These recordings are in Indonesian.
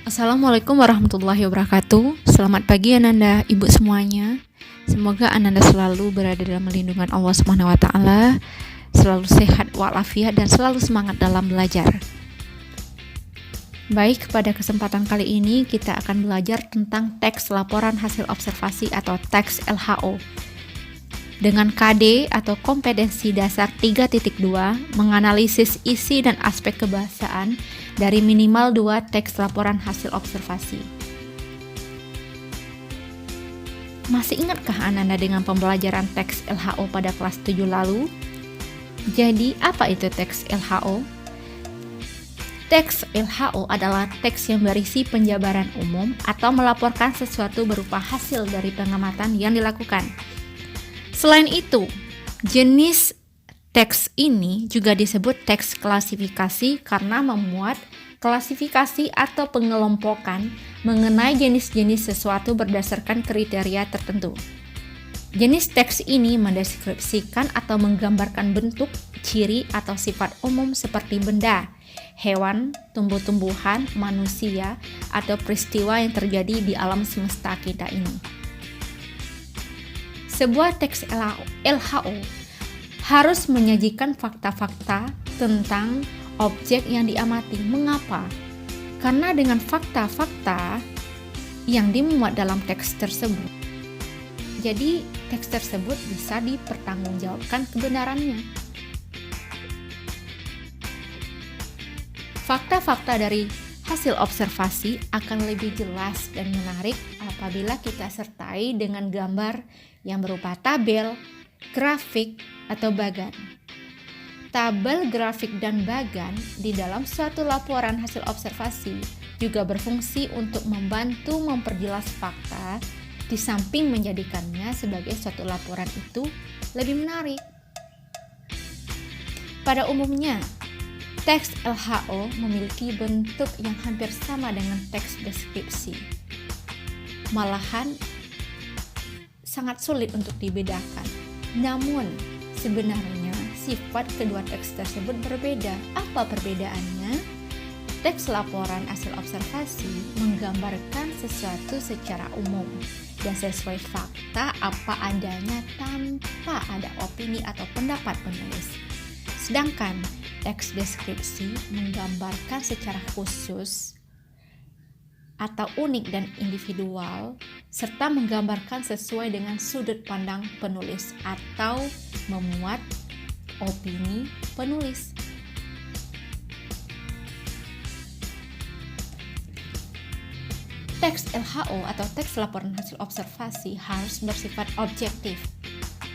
Assalamualaikum warahmatullahi wabarakatuh. Selamat pagi Ananda, Ibu semuanya. Semoga Ananda selalu berada dalam lindungan Allah Subhanahu wa taala, selalu sehat walafiat dan selalu semangat dalam belajar. Baik, pada kesempatan kali ini kita akan belajar tentang teks laporan hasil observasi atau teks LHO. Dengan KD atau kompetensi dasar 3.2 menganalisis isi dan aspek kebahasaan dari minimal 2 teks laporan hasil observasi. Masih ingatkah Ananda dengan pembelajaran teks LHO pada kelas 7 lalu? Jadi, apa itu teks LHO? Teks LHO adalah teks yang berisi penjabaran umum atau melaporkan sesuatu berupa hasil dari pengamatan yang dilakukan. Selain itu, jenis teks ini juga disebut teks klasifikasi karena memuat klasifikasi atau pengelompokan mengenai jenis-jenis sesuatu berdasarkan kriteria tertentu. Jenis teks ini mendeskripsikan atau menggambarkan bentuk, ciri, atau sifat umum seperti benda, hewan, tumbuh-tumbuhan, manusia, atau peristiwa yang terjadi di alam semesta kita ini. Sebuah teks LHO harus menyajikan fakta-fakta tentang objek yang diamati. Mengapa? Karena dengan fakta-fakta yang dimuat dalam teks tersebut, jadi teks tersebut bisa dipertanggungjawabkan kebenarannya. Fakta-fakta dari hasil observasi akan lebih jelas dan menarik apabila kita sertai dengan gambar yang berupa tabel, grafik, atau bagan. Tabel, grafik, dan bagan di dalam suatu laporan hasil observasi juga berfungsi untuk membantu memperjelas fakta di samping menjadikannya sebagai suatu laporan itu lebih menarik. Pada umumnya, teks LHO memiliki bentuk yang hampir sama dengan teks deskripsi. Malahan sangat sulit untuk dibedakan. Namun, sebenarnya sifat kedua teks tersebut berbeda. Apa perbedaannya? Teks laporan hasil observasi menggambarkan sesuatu secara umum dan sesuai fakta apa adanya tanpa ada opini atau pendapat penulis. Sedangkan teks deskripsi menggambarkan secara khusus atau unik dan individual, serta menggambarkan sesuai dengan sudut pandang penulis atau memuat opini penulis. Teks LHO atau teks laporan hasil observasi harus bersifat objektif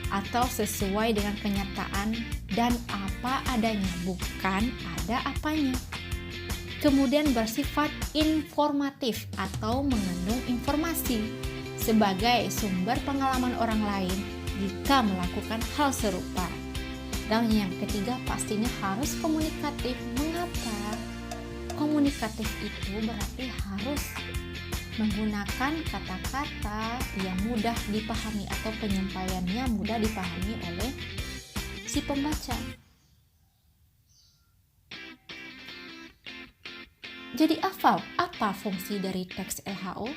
atau sesuai dengan kenyataan dan apa adanya, bukan ada apanya. Kemudian bersifat informatif atau mengandung informasi sebagai sumber pengalaman orang lain jika melakukan hal serupa. Dan yang ketiga pastinya harus komunikatif. Mengapa? Komunikatif itu berarti harus menggunakan kata-kata yang mudah dipahami atau penyampaiannya mudah dipahami oleh si pembaca. Jadi apa fungsi dari teks LHO?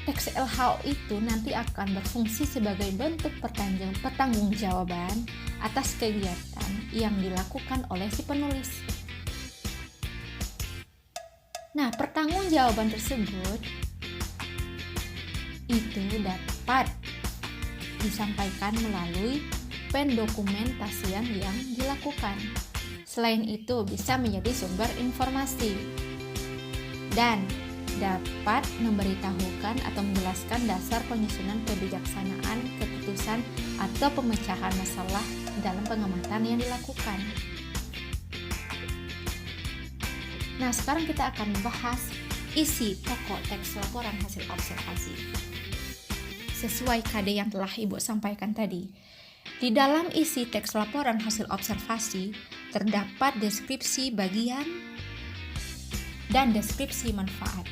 Teks LHO itu nanti akan berfungsi sebagai bentuk pertanggungjawaban atas kegiatan yang dilakukan oleh si penulis. Nah, pertanggungjawaban tersebut itu dapat disampaikan melalui pendokumentasian yang dilakukan. Selain itu, bisa menjadi sumber informasi dan dapat memberitahukan atau menjelaskan dasar penyusunan kebijaksanaan, keputusan, atau pemecahan masalah dalam pengamatan yang dilakukan. Nah, sekarang kita akan membahas isi pokok teks laporan hasil observasi. Sesuai KD yang telah Ibu sampaikan tadi, di dalam isi teks laporan hasil observasi terdapat deskripsi bagian dan deskripsi manfaat.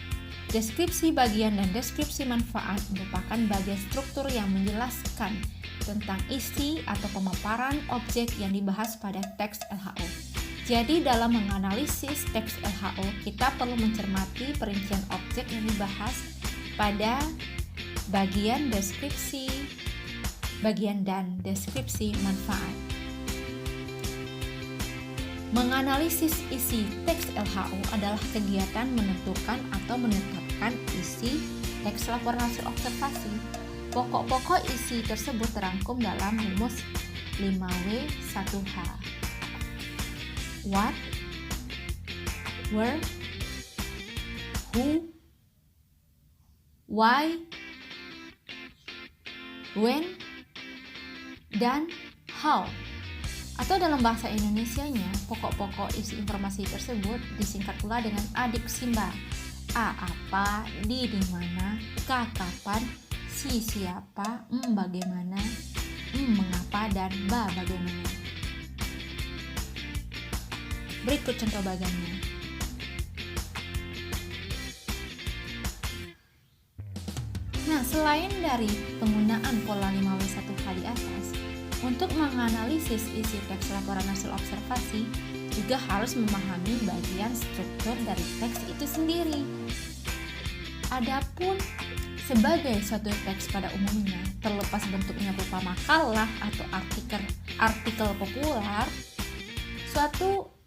Deskripsi bagian dan deskripsi manfaat merupakan bagian struktur yang menjelaskan tentang isi atau pemaparan objek yang dibahas pada teks LHO. Jadi dalam menganalisis teks LHO, kita perlu mencermati perincian objek yang dibahas pada bagian dan deskripsi manfaat. Menganalisis isi teks LHO adalah kegiatan menentukan atau menetapkan isi teks laporan hasil observasi. Pokok-pokok isi tersebut terangkum dalam rumus 5W1H. What, where, who, why, when, dan how. Atau dalam bahasa Indonesianya, pokok-pokok isi informasi tersebut disingkat pula dengan A diksimba. A apa, di mana, K kapan, si siapa, bagaimana, mengapa, dan ba bagaimana. Berikut contoh bagannya. Nah, selain dari penggunaan pola 5W1H di atas, untuk menganalisis isi teks laporan hasil observasi, juga harus memahami bagian struktur dari teks itu sendiri. Adapun sebagai suatu teks pada umumnya, terlepas bentuknya berupa makalah atau artikel populer, suatu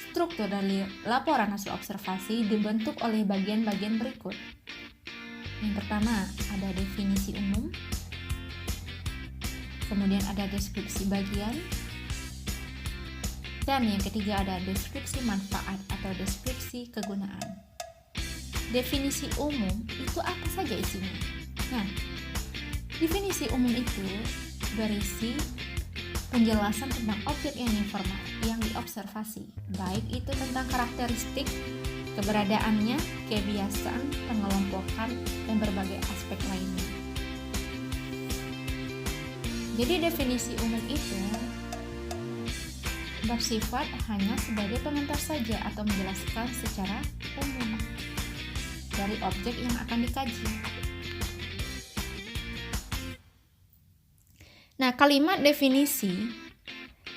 struktur dari laporan hasil observasi dibentuk oleh bagian-bagian berikut. Yang pertama, ada definisi umum. Kemudian ada deskripsi bagian. Dan yang ketiga ada deskripsi manfaat atau deskripsi kegunaan. Definisi umum itu apa saja isinya? Nah, definisi umum itu berisi penjelasan tentang objek yang diobservasi, baik itu tentang karakteristik, keberadaannya, kebiasaan, pengelompokan, dan berbagai aspek lainnya. Jadi definisi umum itu bersifat hanya sebagai pengantar saja atau menjelaskan secara umum dari objek yang akan dikaji. Nah, kalimat definisi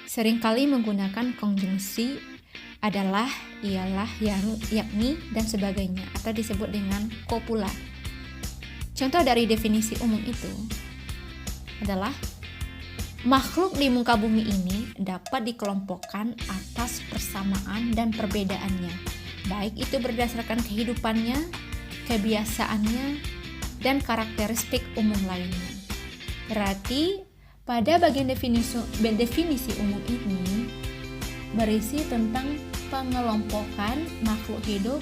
seringkali menggunakan konjungsi adalah, ialah, yang, yakni, dan sebagainya, atau disebut dengan copula. Contoh dari definisi umum itu adalah makhluk di muka bumi ini dapat dikelompokkan atas persamaan dan perbedaannya, baik itu berdasarkan kehidupannya, kebiasaannya, dan karakteristik umum lainnya. Berarti pada bagian definisi umum ini berisi tentang pengelompokan makhluk hidup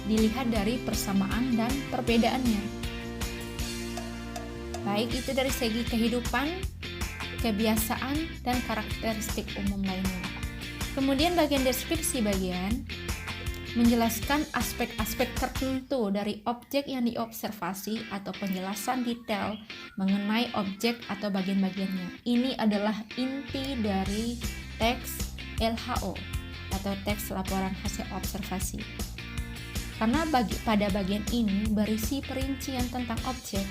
dilihat dari persamaan dan perbedaannya, baik itu dari segi kehidupan, kebiasaan, dan karakteristik umum lainnya. Kemudian bagian deskripsi bagian menjelaskan aspek-aspek tertentu dari objek yang diobservasi atau penjelasan detail mengenai objek atau bagian-bagiannya. Ini adalah inti dari teks LHO atau teks laporan hasil observasi. Karena pada bagian ini berisi perincian tentang objek.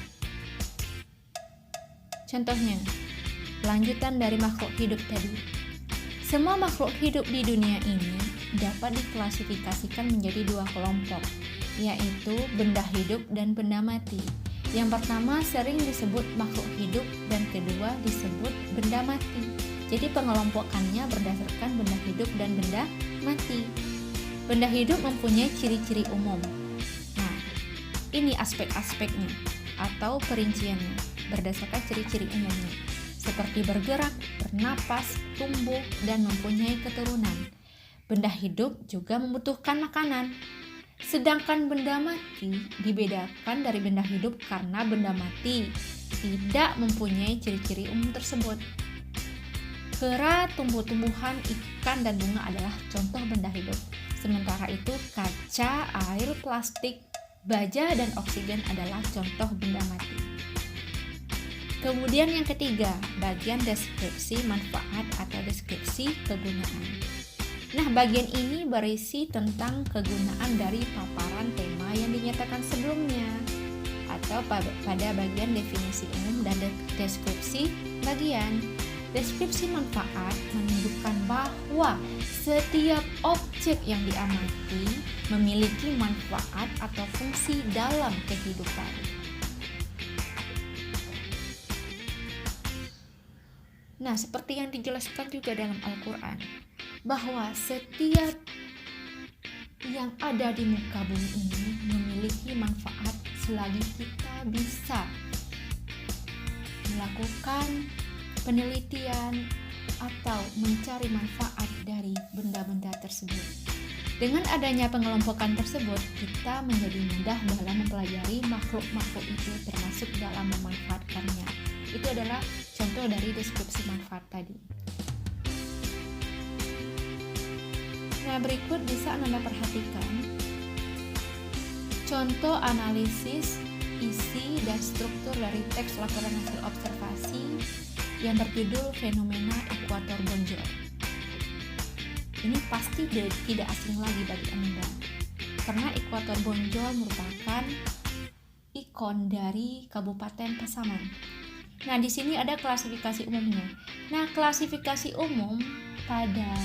Contohnya, lanjutan dari makhluk hidup tadi. Semua makhluk hidup di dunia ini dapat diklasifikasikan menjadi dua kelompok, yaitu benda hidup dan benda mati. Yang pertama sering disebut makhluk hidup dan kedua disebut benda mati. Jadi pengelompokannya berdasarkan benda hidup dan benda mati. Benda hidup mempunyai ciri-ciri umum. Nah, ini aspek-aspeknya atau perinciannya berdasarkan ciri-ciri umumnya, seperti bergerak, bernapas, tumbuh, dan mempunyai keturunan. Benda hidup juga membutuhkan makanan. Sedangkan benda mati dibedakan dari benda hidup karena benda mati tidak mempunyai ciri-ciri umum tersebut. Kera, tumbuh-tumbuhan, ikan, dan bunga adalah contoh benda hidup. Sementara itu kaca, air, plastik, baja, dan oksigen adalah contoh benda mati. Kemudian yang ketiga, bagian deskripsi manfaat atau deskripsi kegunaan. Nah, bagian ini berisi tentang kegunaan dari paparan tema yang dinyatakan sebelumnya atau pada bagian definisi umum dan deskripsi bagian. Deskripsi manfaat menunjukkan bahwa setiap objek yang diamati memiliki manfaat atau fungsi dalam kehidupan. Nah, seperti yang dijelaskan juga dalam Al-Quran, bahwa setiap yang ada di muka bumi ini memiliki manfaat selagi kita bisa melakukan penelitian atau mencari manfaat dari benda-benda tersebut. Dengan adanya pengelompokan tersebut, kita menjadi mudah dalam mempelajari makhluk-makhluk itu termasuk dalam memanfaatkannya. Itu adalah contoh dari deskripsi manfaat tadi. Nah, berikut bisa Anda perhatikan contoh analisis isi dan struktur dari teks laporan hasil observasi yang berjudul Fenomena Ekuator Bonjol. Ini pasti tidak asing lagi bagi Anda, karena Ekuator Bonjol merupakan ikon dari Kabupaten Pasaman. Nah, di sini ada klasifikasi umumnya. Nah, klasifikasi umum pada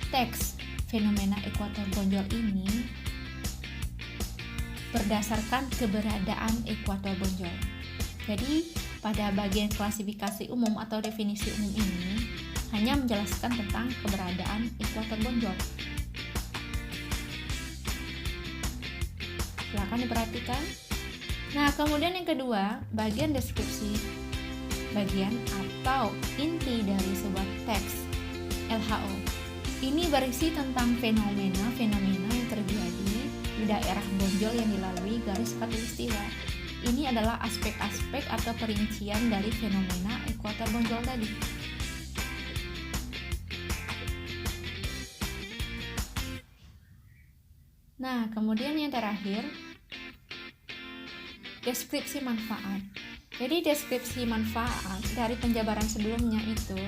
teks Fenomena Ekuator Bonjol ini berdasarkan keberadaan ekuator bonjol. Jadi, pada bagian klasifikasi umum atau definisi umum ini hanya menjelaskan tentang keberadaan ekuator bonjol. Silakan diperhatikan. Nah, kemudian yang kedua, bagian deskripsi bagian atau inti dari sebuah teks LHO. Ini berisi tentang fenomena-fenomena yang terjadi di daerah bonjol yang dilalui garis khatulistiwa. Ini adalah aspek-aspek atau perincian dari fenomena ekuator bonjol tadi. Nah, kemudian yang terakhir, deskripsi manfaat. Jadi deskripsi manfaat dari penjabaran sebelumnya itu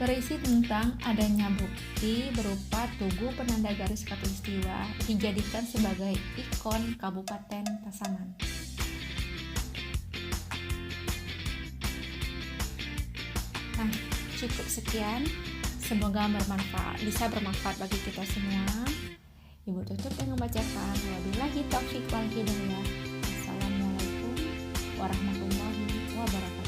berisi tentang adanya bukti berupa tugu penanda garis khatulistiwa dijadikan sebagai ikon Kabupaten Pasaman. Nah, cukup sekian. Semoga bisa bermanfaat bagi kita semua. Ibu tutup dengan membacakan wabillahi taufiq wal hidayah. Assalamualaikum warahmatullahi wabarakatuh.